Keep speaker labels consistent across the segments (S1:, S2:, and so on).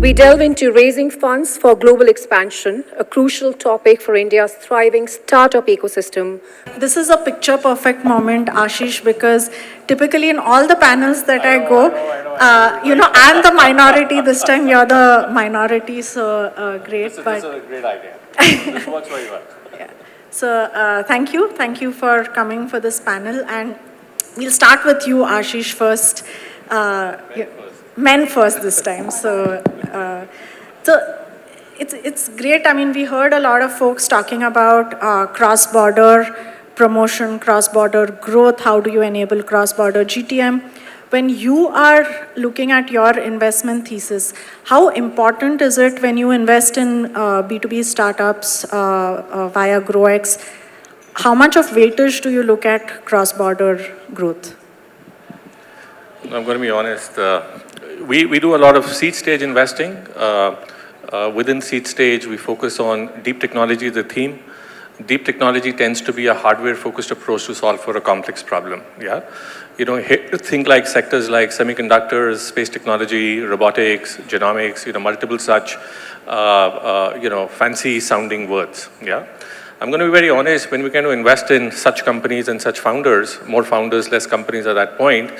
S1: we delve into raising funds for global expansion, a crucial topic for India's thriving startup ecosystem.
S2: This is a picture-perfect moment, Ashish, because typically in all the panels that I go, I'm the minority. This time you're the minority, so great.
S3: This is a great idea. This works very well.
S2: Yeah. So thank you. Thank you for coming for this panel. And we'll start with you, Ashish, first. Men first this time. So it's great. I mean, we heard a lot of folks talking about cross-border promotion, cross-border growth. How do you enable cross-border GTM? When you are looking at your investment thesis, how important is it when you invest in B2B startups via GrowX? How much of weightage do you look at cross-border growth?
S3: I'm going to be honest. We do a lot of seed stage investing. Within seed stage, we focus on deep technology as a theme. Deep technology tends to be a hardware-focused approach to solve for a complex problem. Yeah, think like sectors like semiconductors, space technology, robotics, genomics. Multiple such, fancy-sounding words. Yeah. I'm going to be very honest. When we kind of invest in such companies and such founders, more founders, less companies at that point,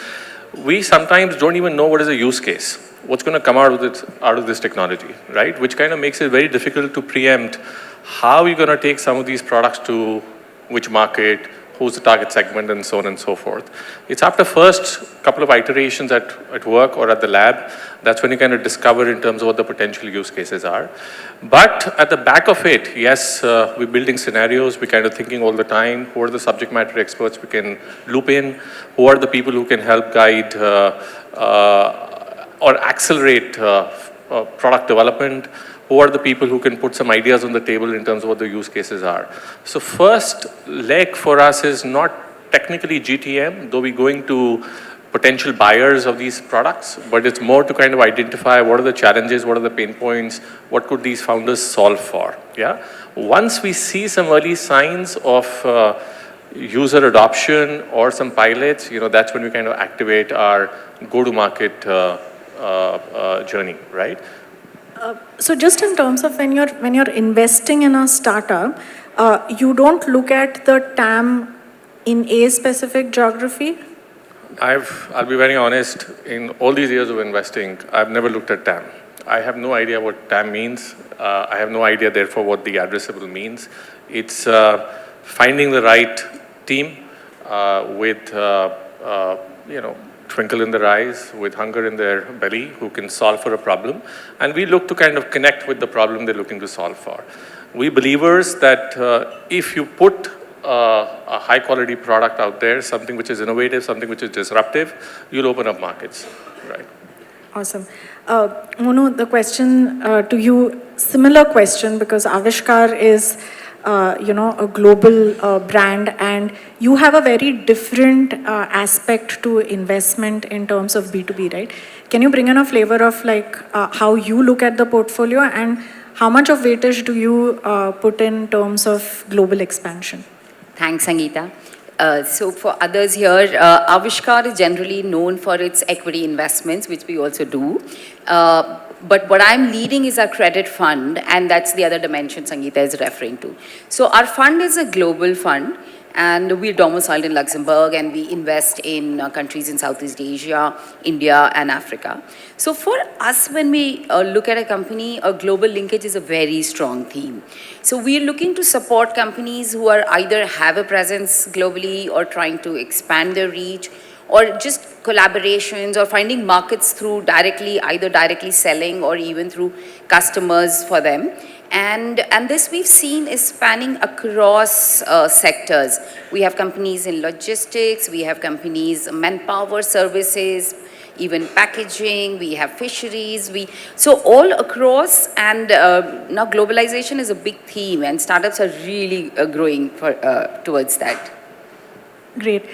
S3: we sometimes don't even know what is the use case, what's going to come out of this technology, right? Which kind of makes it very difficult to preempt how you're going to take some of these products to which market, who's the target segment, and so on and so forth. It's after first couple of iterations at work or at the lab, that's when you kind of discover in terms of what the potential use cases are. But at the back of it, yes, we're building scenarios, we're kind of thinking all the time, who are the subject matter experts we can loop in, who are the people who can help guide or accelerate product development, who are the people who can put some ideas on the table in terms of what the use cases are. So first leg for us is not technically GTM, though we're going to potential buyers of these products, but it's more to kind of identify what are the challenges, what are the pain points, what could these founders solve for, yeah? Once we see some early signs of user adoption or some pilots, that's when we kind of activate our go-to-market journey, right?
S2: So just in terms of when you're investing in a startup, you don't look at the TAM in a specific geography?
S3: I'll be very honest, in all these years of investing, I've never looked at TAM. I have no idea what TAM means. I have no idea, therefore, what the addressable means. It's finding the right team with, twinkle in their eyes, with hunger in their belly, who can solve for a problem. And we look to kind of connect with the problem they're looking to solve for. We believers that if you put a high quality product out there, something which is innovative, something which is disruptive, you'll open up markets, right?
S2: Awesome. Monu, the question to you, similar question, because Aavishkaar is, a global brand, and you have a very different aspect to investment in terms of B2B, right? Can you bring in a flavor of how you look at the portfolio, and how much of weightage do you put in terms of global expansion?
S4: Thanks, Sangeeta. So for others here, Aavishkaar is generally known for its equity investments, which we also do. But what I'm leading is our credit fund, and that's the other dimension Sangeeta is referring to. So our fund is a global fund, and we're domiciled in Luxembourg, and we invest in countries in Southeast Asia, India, and Africa. So for us, when we look at a company, a global linkage is a very strong theme. So we're looking to support companies who are either have a presence globally or trying to expand their reach, or just collaborations or finding markets through either directly selling or even through customers for them. And this we've seen is spanning across sectors. We have companies in logistics, we have companies, manpower services, even packaging, we have fisheries, so all across, and now globalization is a big theme, and startups are really growing towards that.
S2: Great.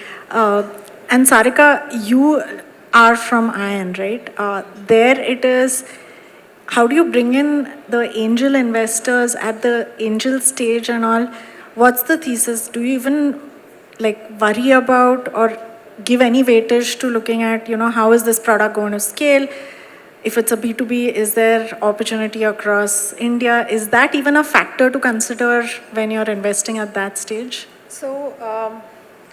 S2: And Sarika, you are from ION, right? There it is, how do you bring in the angel investors at the angel stage and all? What's the thesis? Do you even worry about or give any weightage to looking at, how is this product going to scale? If it's a B2B, is there opportunity across India? Is that even a factor to consider when you're investing at that stage?
S1: So,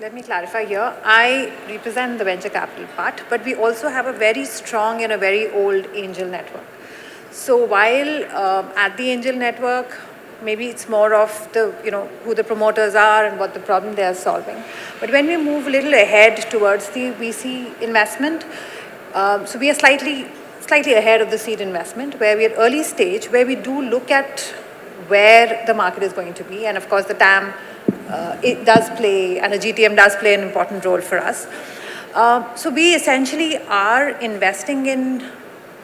S1: let me clarify here. I represent the venture capital part, but we also have a very strong and a very old angel network. So while at the angel network, maybe it's more of the, who the promoters are and what the problem they are solving. But when we move a little ahead towards the VC investment, so we are slightly ahead of the seed investment, where we are early stage, where we do look at where the market is going to be. And of course, the TAM, it does play, and the GTM does play an important role for us. So we essentially are investing in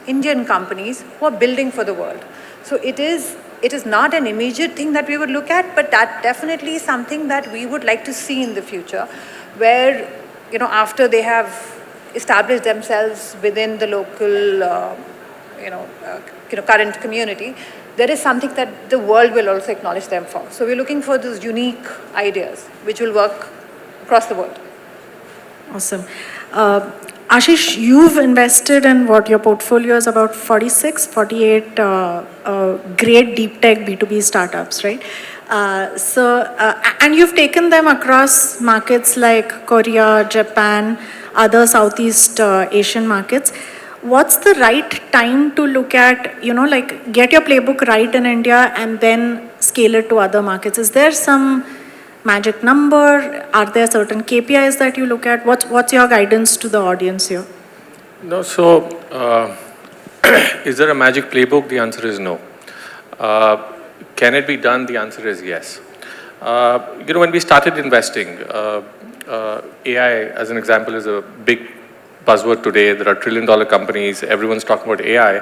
S1: Indian companies who are building for the world. So it is not an immediate thing that we would look at, but that definitely is something that we would like to see in the future, where, after they have established themselves within the local, current community, there is something that the world will also acknowledge them for. So we're looking for those unique ideas which will work across the world.
S2: Awesome. Ashish, you've invested in what your portfolio is about 48 great deep tech B2B startups, right? And you've taken them across markets like Korea, Japan, other Southeast Asian markets. What's the right time to look at, get your playbook right in India and then scale it to other markets? Is there some magic number? Are there certain KPIs that you look at? What's your guidance to the audience here?
S3: No, so is there a magic playbook? The answer is no. Can it be done? The answer is yes. When we started investing, AI, as an example, is a big buzzword today. There are trillion-dollar companies. Everyone's talking about AI.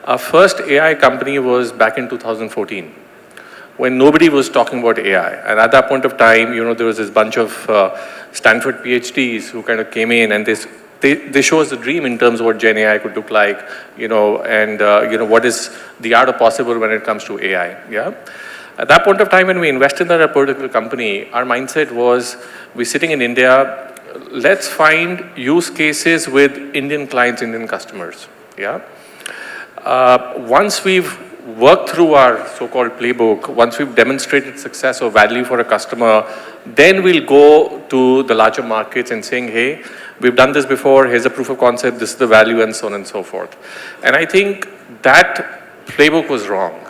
S3: Our first AI company was back in 2014, when nobody was talking about AI. And at that point of time, there was this bunch of Stanford PhDs who kind of came in, and they show us a dream in terms of what Gen AI could look like, and what is the art of possible when it comes to AI. Yeah. At that point of time, when we invested in that particular company, our mindset was, we're sitting in India, let's find use cases with Indian clients, Indian customers. Yeah. Once we've worked through our so-called playbook, once we've demonstrated success or value for a customer, then we'll go to the larger markets and saying, hey, we've done this before, here's a proof of concept, this is the value, and so on and so forth. And I think that playbook was wrong.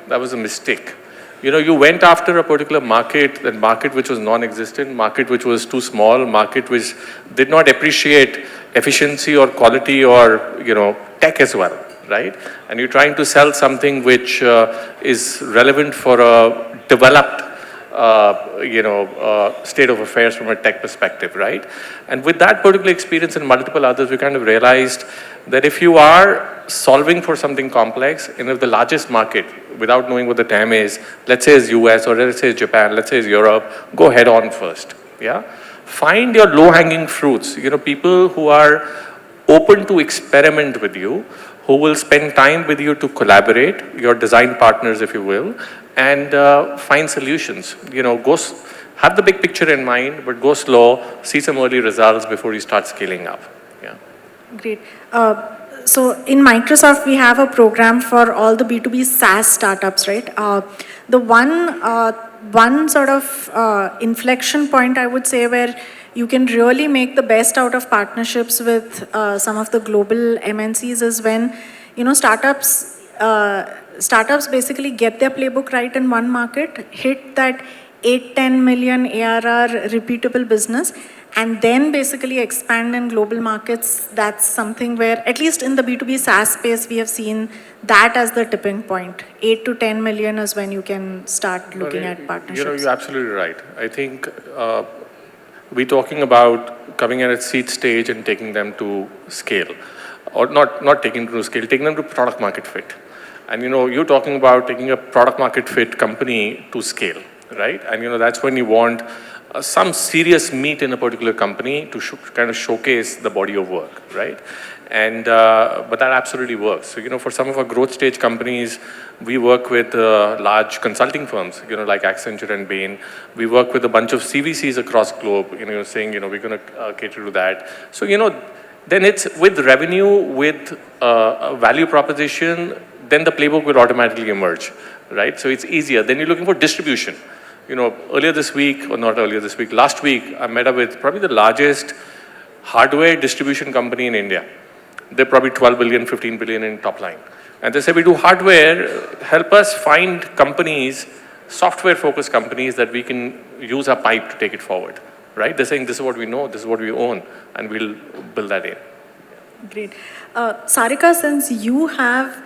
S3: That was a mistake. You went after a particular market, that market which was non-existent, market which was too small, market which did not appreciate efficiency or quality or, tech as well, right? And you're trying to sell something which is relevant for a developed, state of affairs from a tech perspective, right? And with that particular experience and multiple others, we kind of realized that if you are solving for something complex, and if the largest market, without knowing what the TAM is, let's say is US, or let's say is Japan, let's say is Europe, go head on first, yeah? Find your low-hanging fruits, people who are open to experiment with you, who will spend time with you to collaborate, your design partners, if you will, and find solutions. Have the big picture in mind, but go slow, see some early results before you start scaling up. Yeah.
S2: Great. So in Microsoft, we have a program for all the B2B SaaS startups, right? The one sort of inflection point, I would say, where you can really make the best out of partnerships with some of the global MNCs is when, startups basically get their playbook right in one market, hit that 8-10 million ARR repeatable business, and then basically expand in global markets. That's something where, at least in the B2B SaaS space, we have seen that as the tipping point. 8 to 10 million is when you can start looking at partnerships.
S3: You're absolutely right. I think we're talking about coming at a seed stage and taking them to scale. Or not taking them to scale, taking them to product market fit. And you're talking about taking a product market fit company to scale, right? And that's when you want some serious meat in a particular company to kind of showcase the body of work, right? And but that absolutely works. So for some of our growth stage companies, we work with large consulting firms, like Accenture and Bain. We work with a bunch of CVCs across globe, saying we're going to cater to that. So then it's with revenue, with a value proposition, then the playbook will automatically emerge, right? So it's easier. Then you're looking for distribution. You know, earlier this week, or not earlier this week, last week, I met up with probably the largest hardware distribution company in India. They're probably 12 billion, 15 billion in top line. And they say, we do hardware, help us find companies, software-focused companies that we can use our pipe to take it forward, right? They're saying, this is what we know, this is what we own, and we'll build that in.
S2: Great. Sarika, since you have,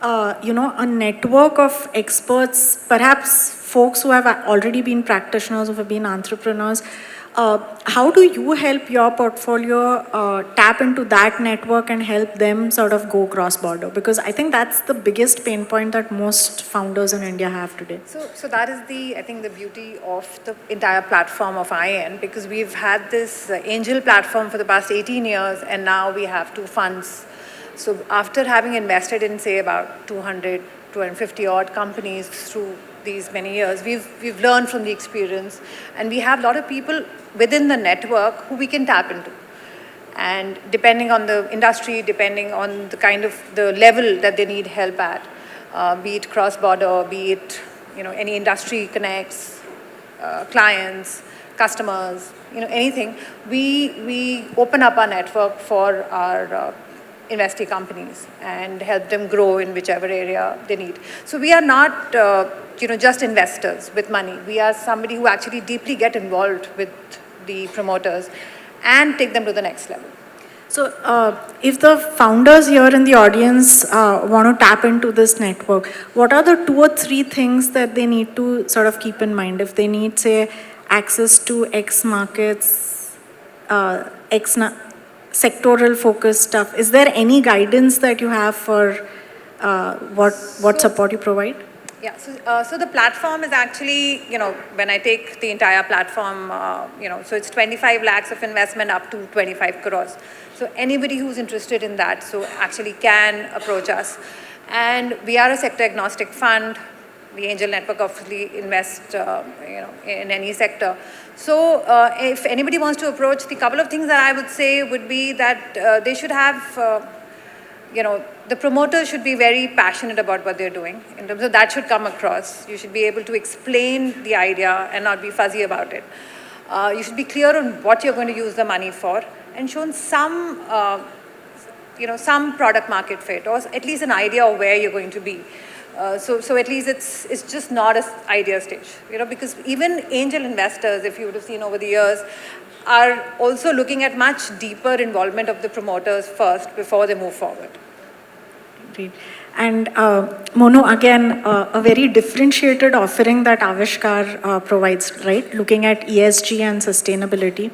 S2: a network of experts, perhaps folks who have already been practitioners, who have been entrepreneurs, how do you help your portfolio tap into that network and help them sort of go cross-border? Because I think that's the biggest pain point that most founders in India have today.
S1: So that is I think the beauty of the entire platform of IN, because we've had this angel platform for the past 18 years, and now we have 2 funds. So after having invested in, say, about 200, 250 odd companies through these many years, we've learned from the experience, and we have a lot of people within the network who we can tap into. And depending on the industry, depending on the kind of the level that they need help at, be it cross-border, be it any industry connects, clients, customers, anything, we open up our network for our investee companies and help them grow in whichever area they need. So we are not just investors with money. We are somebody who actually deeply get involved with the promoters and take them to the next level.
S2: So if the founders here in the audience want to tap into this network, what are the 2 or 3 things that they need to sort of keep in mind? If they need, say, access to X markets, sectoral focused stuff, is there any guidance that you have for what support you provide?
S1: Yeah, so the platform is actually, when I take the entire platform, so it's 25 lakhs of investment up to 25 crores. So anybody who's interested in that, so actually can approach us. And we are a sector agnostic fund. The Angel Network obviously invests, in any sector. So if anybody wants to approach, the couple of things that I would say would be that they should have, the promoters should be very passionate about what they're doing. In terms of that should come across. You should be able to explain the idea and not be fuzzy about it. You should be clear on what you're going to use the money for and shown some, some product market fit, or at least an idea of where you're going to be. So at least it's just not an idea stage, because even angel investors, if you would have seen over the years, are also looking at much deeper involvement of the promoters first before they move forward.
S2: Great. And Monu, again, a very differentiated offering that Aavishkaar provides, right? Looking at ESG and sustainability.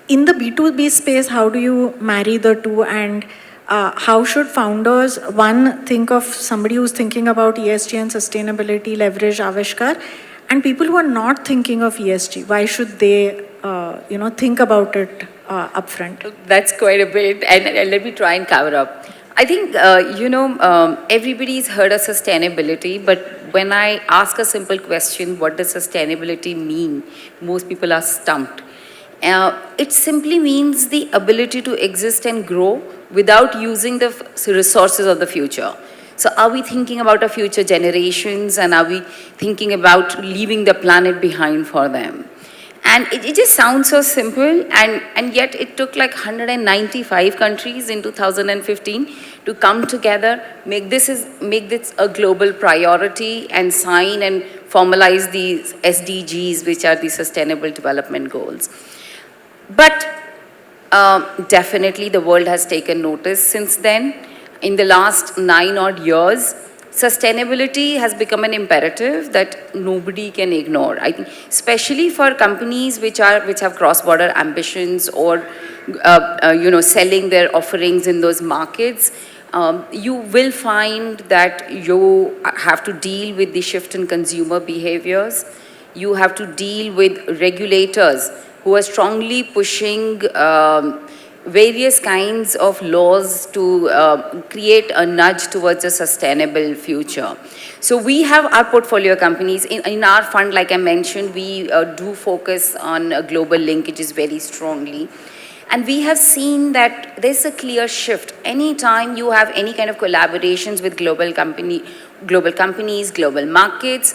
S2: In the B2B space, how do you marry the two, and how should founders, one, think of somebody who's thinking about ESG and sustainability, leverage Aavishkaar, and people who are not thinking of ESG, why should they, think about it upfront?
S4: That's quite a bit, and let me try and cover up. I think, everybody's heard of sustainability, but when I ask a simple question, what does sustainability mean? Most people are stumped. It simply means the ability to exist and grow without using the resources of the future. So are we thinking about our future generations, and are we thinking about leaving the planet behind for them? And it just sounds so simple, and yet it took like 195 countries in 2015 to come together, make this a global priority, and sign and formalize these SDGs, which are the Sustainable Development Goals. But definitely the world has taken notice since then. In the last 9 odd years, sustainability has become an imperative that nobody can ignore. I think, especially for companies which have cross-border ambitions, or selling their offerings in those markets, you will find that you have to deal with the shift in consumer behaviors. You have to deal with regulators who are strongly pushing various kinds of laws to create a nudge towards a sustainable future. So we have our portfolio companies. In our fund, like I mentioned, we do focus on global linkages very strongly. And we have seen that there's a clear shift. Anytime you have any kind of collaborations with global companies, global markets,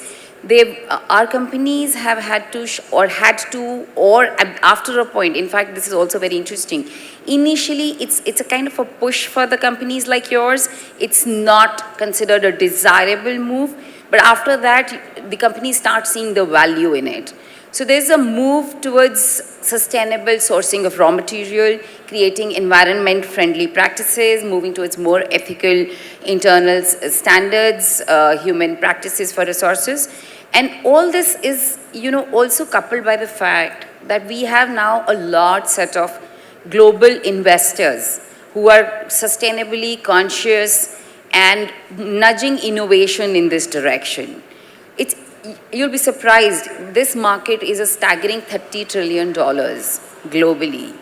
S4: our companies have had to, or after a point, in fact, this is also very interesting. Initially, it's a kind of a push for the companies like yours. It's not considered a desirable move, but after that, the companies start seeing the value in it. So there's a move towards sustainable sourcing of raw material, creating environment-friendly practices, moving towards more ethical internal standards, human practices for resources. And all this is, also coupled by the fact that we have now a large set of global investors who are sustainably conscious and nudging innovation in this direction. You'll be surprised, this market is a staggering $30 trillion globally.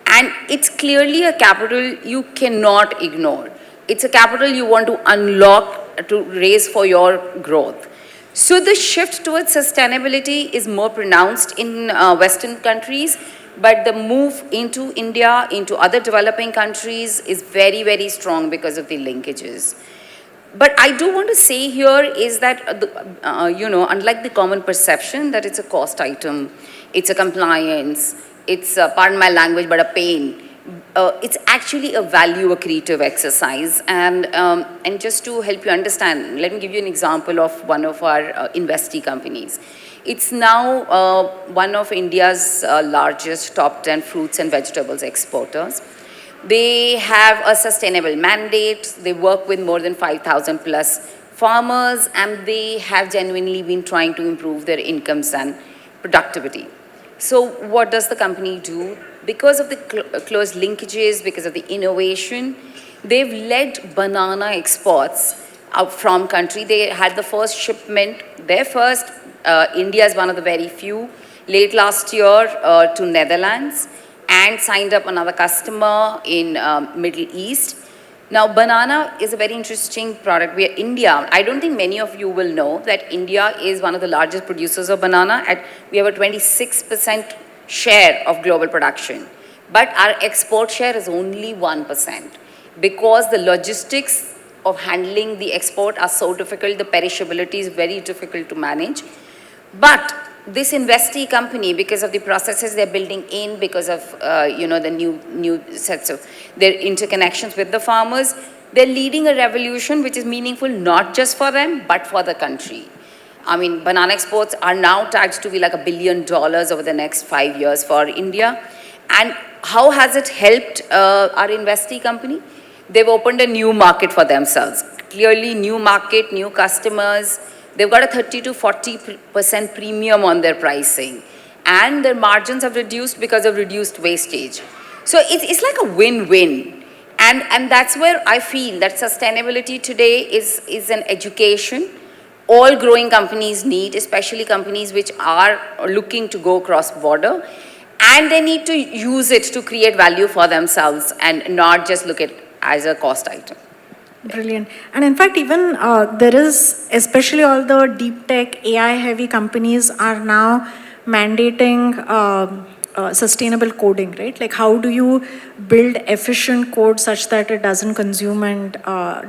S4: And it's clearly a capital you cannot ignore. It's a capital you want to unlock to raise for your growth. So the shift towards sustainability is more pronounced in Western countries, but the move into India, into other developing countries is very, very strong because of the linkages. But I do want to say here is that, unlike the common perception that it's a cost item, it's a compliance, it's, pardon my language, but a pain, it's actually a value accretive exercise. And just to help you understand, let me give you an example of one of our investee companies. It's now one of India's largest top 10 fruits and vegetables exporters. They have a sustainable mandate. They work with more than 5,000 plus farmers, and they have genuinely been trying to improve their incomes and productivity. So what does the company do? Because of the close linkages, because of the innovation, they've led banana exports out from country. They had the first shipment, India is one of the very few, late last year to Netherlands, and signed up another customer in Middle East. Now, banana is a very interesting product. India, I don't think many of you will know that India is one of the largest producers of banana. We have a 26% share of global production. But our export share is only 1% because the logistics of handling the export are so difficult, the perishability is very difficult to manage. But this investee company, because of the processes they're building in, because of the new sets of their interconnections with the farmers, they're leading a revolution which is meaningful not just for them, but for the country. I mean, banana exports are now tagged to be like $1 billion over the next 5 years for India. And how has it helped our investee company? They've opened a new market for themselves. Clearly, new market, new customers. They've got a 30 to 40% premium on their pricing. And their margins have reduced because of reduced wastage. So it's like a win-win. And that's where I feel that sustainability today is an education all growing companies need, especially companies which are looking to go cross-border. And they need to use it to create value for themselves and not just look at it as a cost item.
S2: Brilliant. And in fact, even there is, especially all the deep tech, AI-heavy companies are now mandating sustainable coding, right? Like how do you build efficient code such that it doesn't consume and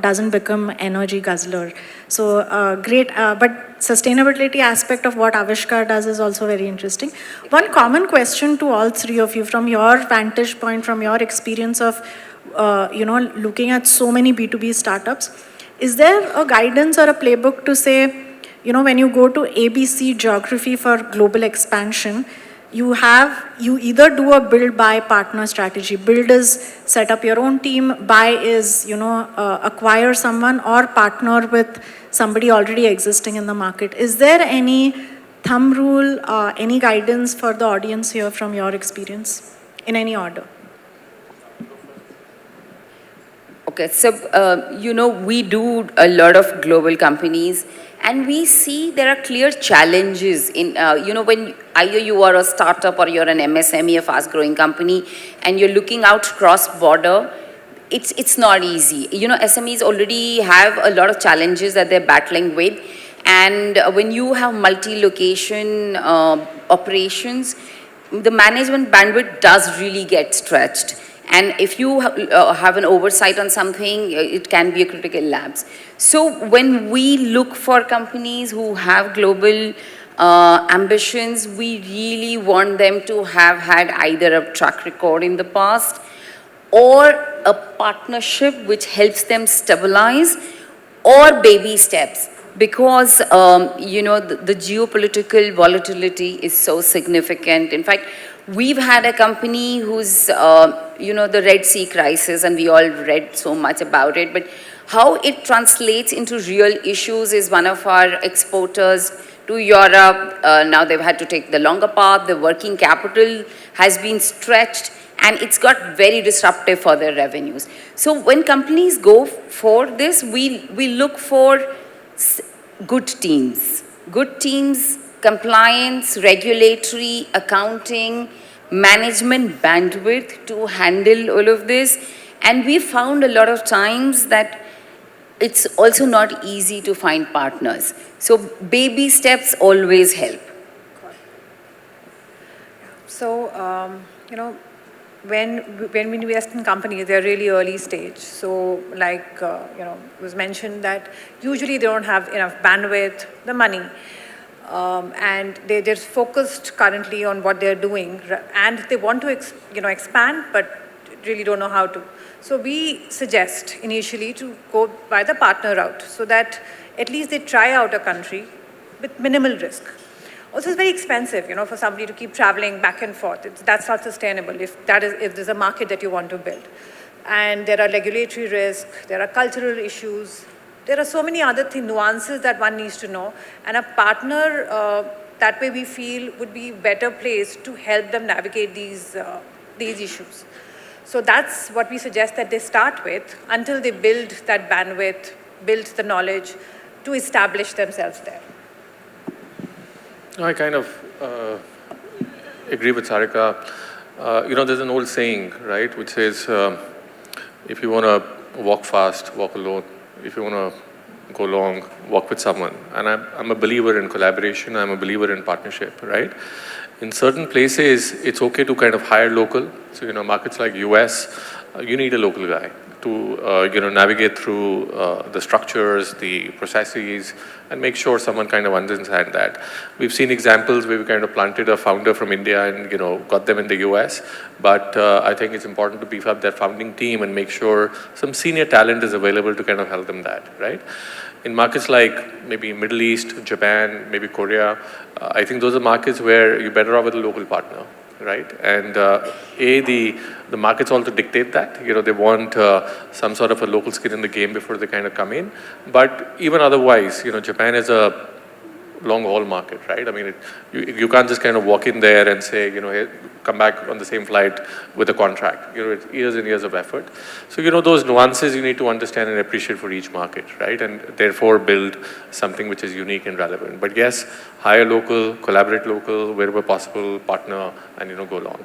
S2: doesn't become energy guzzler? So great, but sustainability aspect of what Aavishkaar does is also very interesting. One common question to all three of you from your vantage point, from your experience of looking at so many B2B startups, is there a guidance or a playbook to say, when you go to ABC geography for global expansion, you either do a build, buy, partner strategy. Build is set up your own team, buy is, acquire someone or partner with somebody already existing in the market. Is there any thumb rule, any guidance for the audience here from your experience in any order?
S4: Okay, so, we do a lot of global companies and we see there are clear challenges in, when either you are a startup or you're an MSME, a fast growing company, and you're looking out cross-border, it's not easy. SMEs already have a lot of challenges that they're battling with. And when you have multi-location operations, the management bandwidth does really get stretched. And if you have an oversight on something, it can be a critical lapse. So when we look for companies who have global ambitions, we really want them to have had either a track record in the past or a partnership which helps them stabilize, or baby steps. Because, the geopolitical volatility is so significant. In fact, we've had a company who's, the Red Sea crisis, and we all read so much about it, but how it translates into real issues is one of our exporters to Europe. Now they've had to take the longer path. The working capital has been stretched, and it's got very disruptive for their revenues. So when companies go for this, we look for good teams, compliance, regulatory, accounting, management bandwidth to handle all of this. And we found a lot of times that it's also not easy to find partners. So baby steps always help.
S1: So, when we invest in companies, they're really early stage. So, like, it was mentioned that usually they don't have enough bandwidth, the money, and they're just focused currently on what they're doing, and they want to, expand, but really don't know how to. So we suggest initially to go by the partner route, so that at least they try out a country with minimal risk. Also, it's very expensive, for somebody to keep traveling back and forth. That's not sustainable if there's a market that you want to build. And there are regulatory risks, there are cultural issues, there are so many other nuances that one needs to know. And a partner, that way we feel, would be better placed to help them navigate these issues. So that's what we suggest that they start with until they build that bandwidth, build the knowledge to establish themselves there.
S3: I kind of agree with Sarika. There's an old saying, right, which says, if you want to walk fast, walk alone. If you want to go long, walk with someone. And I'm a believer in collaboration. I'm a believer in partnership, right? In certain places, it's okay to kind of hire local. So, markets like US, you need a local guy to, navigate through the structures, the processes, and make sure someone kind of understands that. We've seen examples where we kind of planted a founder from India and, got them in the US. But I think it's important to beef up their founding team and make sure some senior talent is available to kind of help them that, right? In markets like maybe Middle East, Japan, maybe Korea, I think those are markets where you're better off with a local partner, right? And the markets also dictate that. They want some sort of a local skin in the game before they kind of come in. But even otherwise, Japan is a long-haul market, right? I mean, you can't just kind of walk in there and say, hey, come back on the same flight with a contract. It's years and years of effort. So, those nuances you need to understand and appreciate for each market, right? And therefore build something which is unique and relevant. But yes, hire local, collaborate local, wherever possible, partner, and, go long.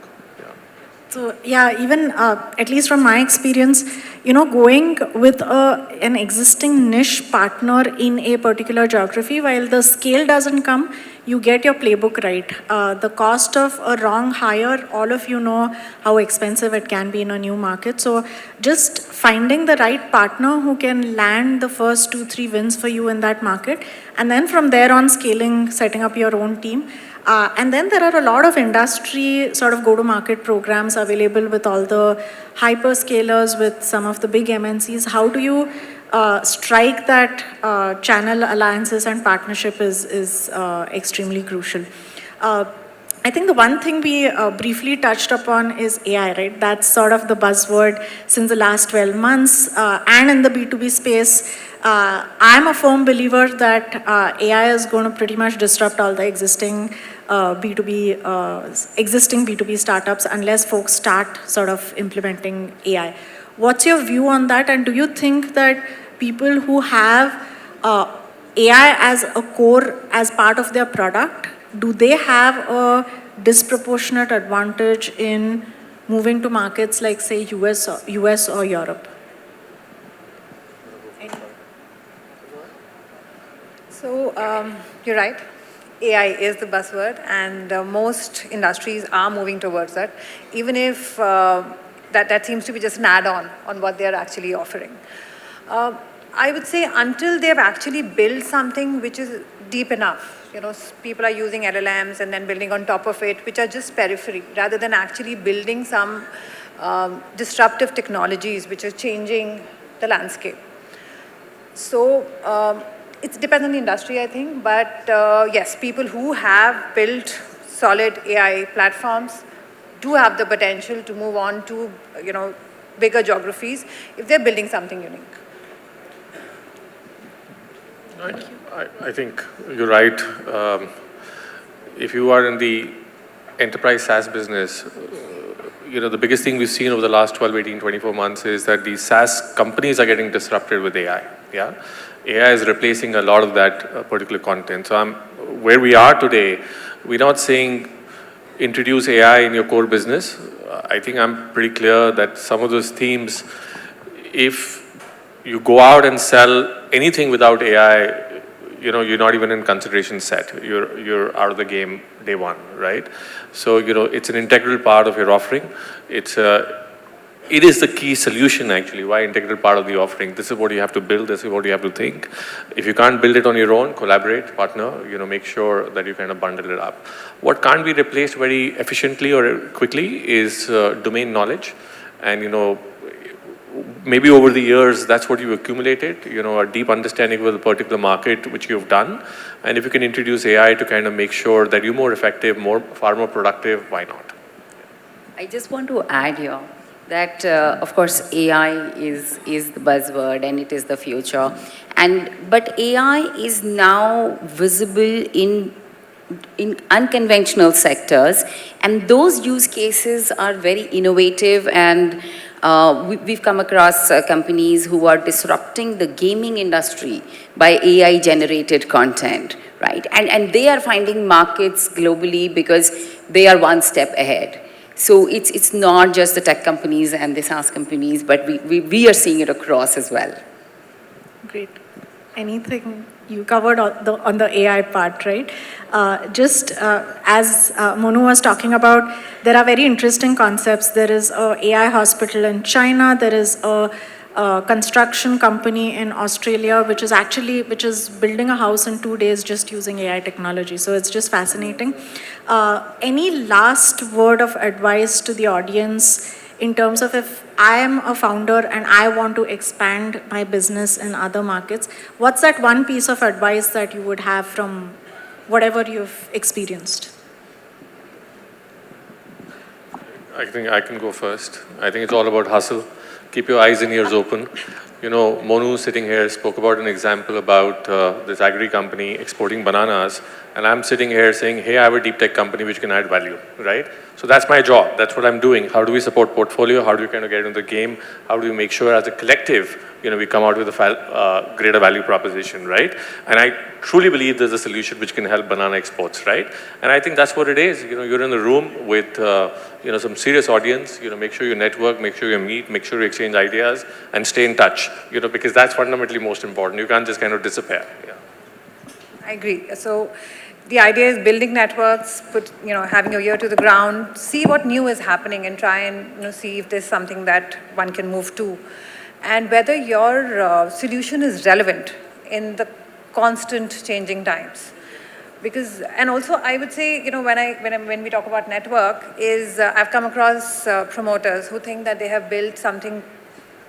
S2: So yeah, even at least from my experience, going with an existing niche partner in a particular geography, while the scale doesn't come, you get your playbook right. The cost of a wrong hire, all of you know how expensive it can be in a new market. So just finding the right partner who can land the first 2-3 wins for you in that market, and then from there on scaling, setting up your own team. And then there are a lot of industry sort of go-to-market programs available with all the hyperscalers, with some of the big MNCs. How do you strike that channel alliances and partnership is extremely crucial. I think the one thing we briefly touched upon is AI, right? That's sort of the buzzword since the last 12 months. And in the B2B space, I'm a firm believer that AI is going to pretty much disrupt all the existing B2B startups unless folks start sort of implementing AI. What's your view on that? And do you think that people who have AI as a core, as part of their product, do they have a disproportionate advantage in moving to markets like, say, US or Europe?
S1: So, you're right. AI is the buzzword, and most industries are moving towards that, even if that seems to be just an add-on on what they're actually offering. I would say until they've actually built something which is deep enough, people are using LLMs and then building on top of it, which are just periphery, rather than actually building some disruptive technologies which are changing the landscape. So it depends on the industry, I think, but yes, people who have built solid AI platforms do have the potential to move on to, bigger geographies if they're building something unique.
S3: I think you're right. If you are in the enterprise SaaS business, the biggest thing we've seen over the last 12, 18, 24 months is that these SaaS companies are getting disrupted with AI. Yeah, AI is replacing a lot of that particular content. So where we are today, we're not saying introduce AI in your core business. I think I'm pretty clear that some of those themes, if you go out and sell anything without AI, you're not even in consideration set. You're out of the game day one, right? So, it's an integral part of your offering. It is the key solution, actually, why integral part of the offering. This is what you have to build, this is what you have to think. If you can't build it on your own, collaborate, partner, make sure that you kind of bundle it up. What can't be replaced very efficiently or quickly is domain knowledge. And, maybe over the years, that's what you've accumulated, a deep understanding of the particular market which you've done. And if you can introduce AI to kind of make sure that you're more effective, far more productive, why not?
S4: I just want to add here that, of course, AI is the buzzword and it is the future. But AI is now visible in unconventional sectors, and those use cases are very innovative, and we've come across companies who are disrupting the gaming industry by AI-generated content, right? And they are finding markets globally because they are one step ahead. So it's not just the tech companies and the SaaS companies, but we are seeing it across as well.
S2: Great. Anything you covered on the AI part, right? Just as Monu was talking about, there are very interesting concepts. There is a AI hospital in China. There is a construction company in Australia, which is building a house in 2 days just using AI technology. So it's just fascinating. Any last word of advice to the audience in terms of, if I am a founder and I want to expand my business in other markets, what's that one piece of advice that you would have from whatever you've experienced?
S3: I think I can go first. I think it's all about hustle. Keep your eyes and ears open. Monu sitting here spoke about an example about this agri company exporting bananas, and I'm sitting here saying, hey, I have a deep tech company which can add value, right? So that's my job. That's what I'm doing. How do we support portfolio? How do we kind of get into the game? How do we make sure as a collective, we come out with a greater value proposition, right? And I truly believe there's a solution which can help banana exports, right? And I think that's what it is. You're in the room with, some serious audience. Make sure you network, make sure you meet, make sure you exchange ideas, and stay in touch, because that's fundamentally most important. You can't just kind of disappear. Yeah.
S1: I agree. So the idea is building networks, having your ear to the ground, see what new is happening, and try and see if there's something that one can move to, and whether your solution is relevant in the constant changing times. Because, and also I would say, when we talk about network, I've come across promoters who think that they have built something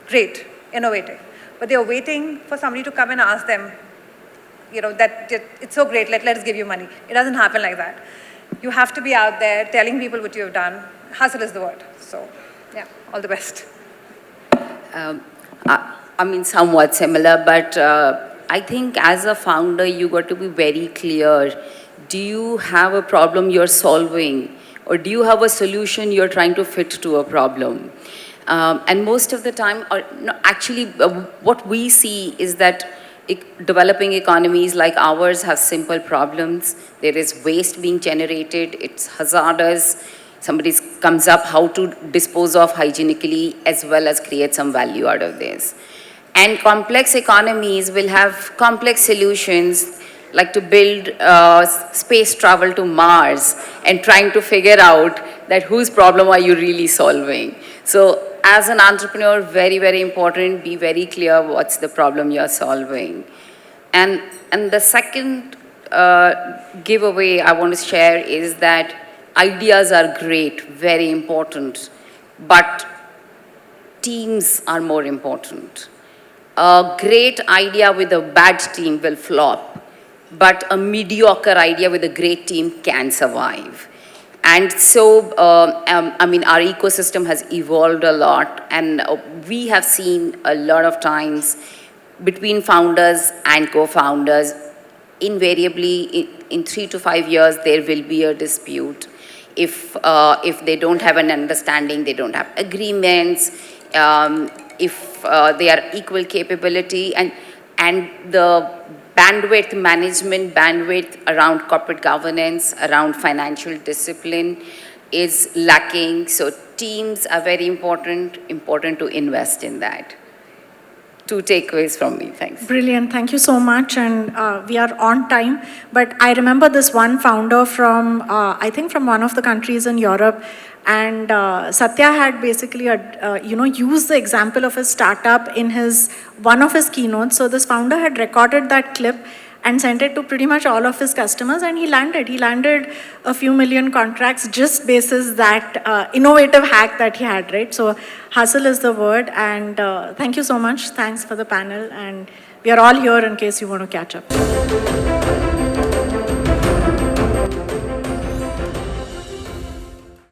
S1: great, innovative, but they are waiting for somebody to come and ask them, that it's so great, let us give you money. It doesn't happen like that. You have to be out there telling people what you have done. Hustle is the word. So, yeah, all the best.
S4: I mean, somewhat similar, but I think as a founder, you got to be very clear. Do you have a problem you're solving, or do you have a solution you're trying to fit to a problem? And most of the time, what we see is that developing economies like ours have simple problems. There is waste being generated. It's hazardous. Somebody comes up how to dispose of hygienically as well as create some value out of this. And complex economies will have complex solutions like to build space travel to Mars and trying to figure out that whose problem are you really solving. So as an entrepreneur, very, very important, be very clear what's the problem you're solving. And the second giveaway I want to share is that ideas are great, very important, but teams are more important. A great idea with a bad team will flop, but a mediocre idea with a great team can survive. And so, I mean, our ecosystem has evolved a lot, and we have seen a lot of times between founders and co-founders, invariably in 3 to 5 years, there will be a dispute. If they don't have an understanding, they don't have agreements, if they are equal capability, and the bandwidth, management bandwidth around corporate governance, around financial discipline is lacking. So teams are very important to invest in that. 2 takeaways from me, thanks.
S2: Brilliant, thank you so much, and we are on time, but I remember this one founder from, I think from one of the countries in Europe, and Satya had basically, used the example of a startup in one of his keynotes. So this founder had recorded that clip and sent it to pretty much all of his customers, and he landed a few million contracts just basis that innovative hack that he had, right? So hustle is the word, and thank you so much. Thanks for the panel, and we are all here in case you want to catch up.